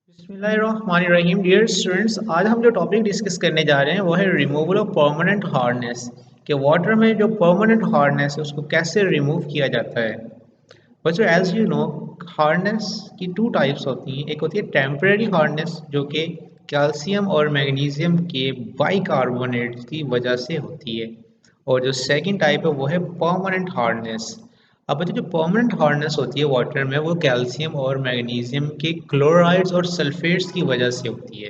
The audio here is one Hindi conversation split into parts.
बिस्मिल्लाहिर्रहमानिर्रहीम डियर स्टूडेंट्स, आज हम जो टॉपिक डिस्कस करने जा रहे हैं वो है रिमूवल ऑफ परमानेंट हार्डनेस। कि वाटर में जो परमानेंट हार्डनेस है उसको कैसे रिमूव किया जाता है। बच्चों, एज यू नो, हार्डनेस की टू टाइप्स होती हैं। एक होती है टेम्परेरी हार्डनेस जो कि कैल्शियम और मैग्नीशियम के बाइकार्बोनेट की वजह से होती है, और जो सेकंड टाइप है वो है परमानेंट हार्डनेस। अब बच्चों, जो परमानेंट हार्डनेस होती है वाटर में वो कैल्शियम और मैग्नीशियम के क्लोराइड्स और सल्फेट्स की वजह से होती है।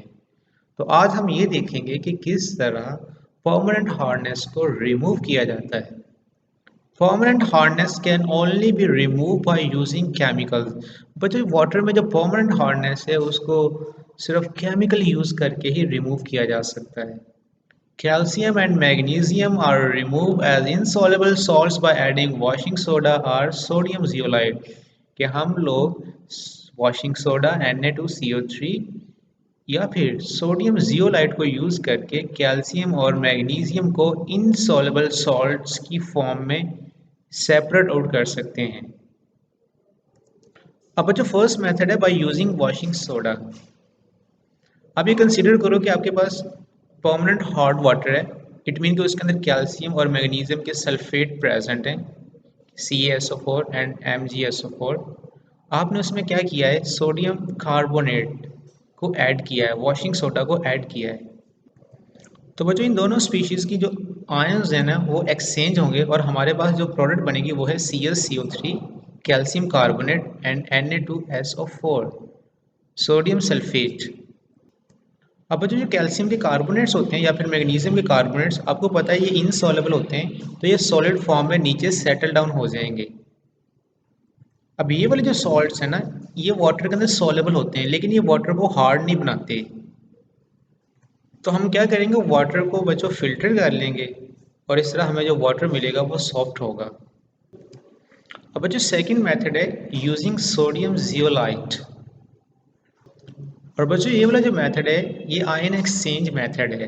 तो आज हम ये देखेंगे कि किस तरह परमानेंट हार्डनेस को रिमूव किया जाता है। Permanent hardness can only be remove by using chemicals. बच्चों, वाटर में जो परमानेंट हार्डनेस है उसको सिर्फ केमिकल यूज करके ही रिमूव किया जा सकता है। Calcium and magnesium are removed as insoluble salts by adding washing soda or sodium zeolite। कि हम लोग वॉशिंग सोडा Na2CO3 या फिर सोडियम जियोलाइट को यूज करके कैल्शियम और मैग्नीशियम को इनसॉल्युबल सॉल्ट्स की फॉर्म में सेपरेट आउट कर सकते हैं। अब जो फर्स्ट मेथड है बाय यूजिंग वॉशिंग सोडा। अब ये कंसीडर करो कि आपके पास परमानेंट हार्ड वाटर है। इट मीन कि उसके अंदर कैल्शियम और मैग्नीशियम के सल्फेट प्रेजेंट हैं, CaSO4 एंड MgSO4। आपने उसमें क्या किया है, सोडियम कार्बोनेट को ऐड किया है, वॉशिंग सोडा को ऐड किया है। तो बच्चों, इन दोनों स्पीशीज़ की जो आयंस हैं ना वो एक्सचेंज होंगे और हमारे पास जो प्रोडक्ट बनेगी वो है ClCO3, calcium carbonate and Na2SO4, sodium sulphate. अब बच्चों, जो कैल्शियम के कार्बोनेट्स होते हैं या फिर मैग्नीशियम के कार्बोनेट्स, आपको पता है ये इनसॉल्युबल होते हैं, तो ये सॉलिड फॉर्म में नीचे सेटल डाउन हो जाएंगे। अब ये वाले जो सॉल्ट्स हैं ना, ये वाटर के अंदर सॉल्युबल होते हैं लेकिन ये वाटर को हार्ड नहीं बनाते। तो हम क्या करेंगे, वाटर को बच्चों फिल्टर कर लेंगे और इस तरह हमें जो वाटर मिलेगा वो सॉफ्ट होगा। अब बच्चों, सेकंड मेथड है यूजिंग सोडियम जियोलाइट। और बच्चों, ये वाला जो मेथड है ये आयन एक्सचेंज मेथड है।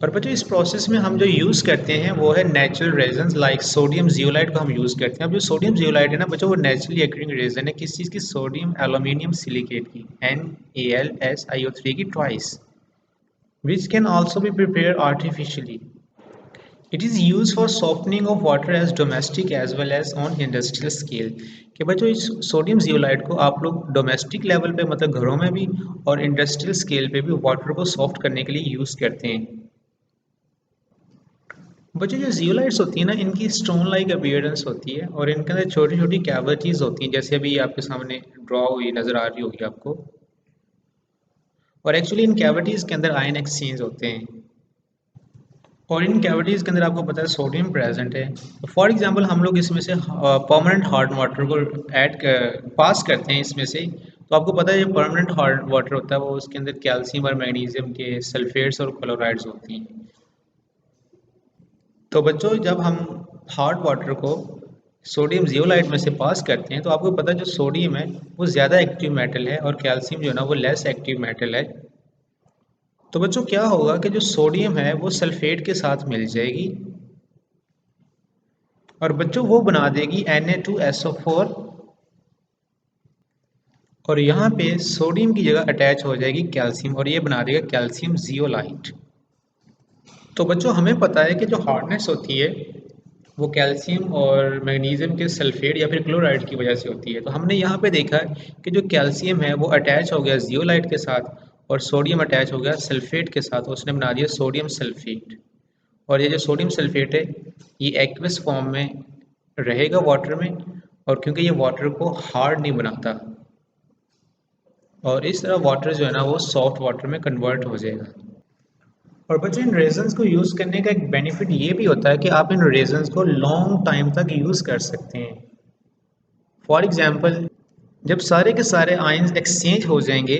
और बच्चों, इस प्रोसेस में हम जो यूज़ करते हैं वो है natural reasons like sodium zeolite को हम यूज़ करते हैं। अब जो सोडियम जियोलाइट है ना बच्चों, वो नेचुरली एक्टिंग रेजन है किस चीज़ की, सोडियम एल्यूमिनियम सिलिकेट की, NaLSiO3 की twice, which can also be prepare artificially. It is use for softening of water as domestic as well as on industrial scale. कि बच्चों, इस सोडियम जियोलाइट को आप लोग डोमेस्टिक लेवल पे मतलब घरों में भी और इंडस्ट्रियल स्केल पे भी वाटर को सॉफ्ट करने के लिए यूज़ करते हैं। बच्चों, जो जियोलाइट्स होती है ना इनकी स्टोन लाइक अपीयरेंस होती है और इनके अंदर छोटी छोटी कैविटीज़ होती हैं, जैसे अभी आपके सामने ड्रॉ हुई नज़र आ रही होगी आपको। और एक्चुअली इन कैविटीज़ के अंदर आयन एक्सचेंज होते हैं और इन कैविटीज़ के अंदर आपको पता है सोडियम प्रेजेंट है। तो फॉर एग्जांपल हम लोग इसमें से परमानेंट हार्ड वाटर को पास करते हैं इसमें से, तो आपको पता है ये परमानेंट हार्ड वाटर होता है वो उसके अंदर कैल्शियम और मैग्नीशियम के सल्फेट्स और क्लोराइड्स होती हैं। तो बच्चों, जब हम हार्ड वाटर को सोडियम जियोलाइट में से पास करते हैं तो आपको पता है जो सोडियम है वो ज़्यादा एक्टिव मेटल है और कैल्शियम जो है ना वो लेस एक्टिव मेटल है। तो बच्चों, क्या होगा कि जो सोडियम है वो सल्फेट के साथ मिल जाएगी और बच्चों वो बना देगी Na2SO4, और यहाँ पे सोडियम की जगह अटैच हो जाएगी कैल्शियम और ये बना देगा कैल्शियम जियोलाइट। तो बच्चों, हमें पता है कि जो हार्डनेस होती है वो कैल्शियम और मैग्नीशियम के सल्फेट या फिर क्लोराइड की वजह से होती है। तो हमने यहाँ पे देखा कि जो कैल्शियम है वो अटैच हो गया जियोलाइट के साथ और सोडियम अटैच हो गया सल्फेट के साथ, उसने बना दिया सोडियम सल्फेट। और ये जो सोडियम सल्फेट है ये एक्वस फॉर्म में रहेगा वाटर में, और क्योंकि ये वाटर को हार्ड नहीं बनाता और इस तरह वाटर जो है ना वो सॉफ्ट वाटर में कन्वर्ट हो जाएगा। और बच्चों, इन रेजन्स को यूज़ करने का एक बेनिफिट ये भी होता है कि आप इन रेजन्स को लॉन्ग टाइम तक यूज़ कर सकते हैं। फॉर एग्जांपल, जब सारे के सारे आयंस एक्सचेंज हो जाएंगे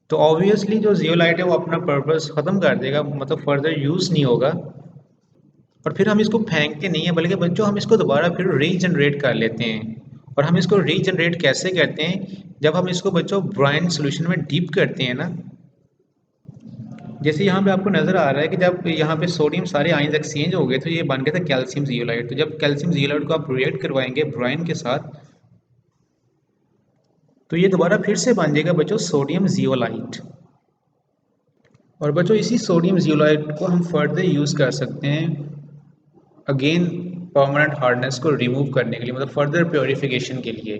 तो ऑब्वियसली जो जियोलाइट है वो अपना पर्पस ख़त्म कर देगा, मतलब फर्दर यूज़ नहीं होगा। और फिर हम इसको फेंकते नहीं हैं बल्कि बच्चों हम इसको दोबारा फिर रीजनरेट कर लेते हैं। और हम इसको रीजनरेट कैसे करते हैं, जब हम इसको बच्चों ब्राइन सोल्यूशन में डीप करते हैं ना। जैसे यहाँ पे आपको नज़र आ रहा है कि जब यहाँ पे सोडियम सारे आयंस एक्सचेंज हो गए तो ये बन गया था कैल्शियम जियोलाइट। तो जब कैल्शियम जियोलाइट को आप रिएक्ट करवाएंगे ब्राइन के साथ तो ये दोबारा फिर से बन जाएगा बच्चों सोडियम जियोलाइट। और बच्चों इसी सोडियम जियोलाइट को हम फर्दर यूज़ कर सकते हैं अगेन परमानेंट हार्डनेस को रिमूव करने के लिए, मतलब फर्दर प्योरिफिकेशन के लिए।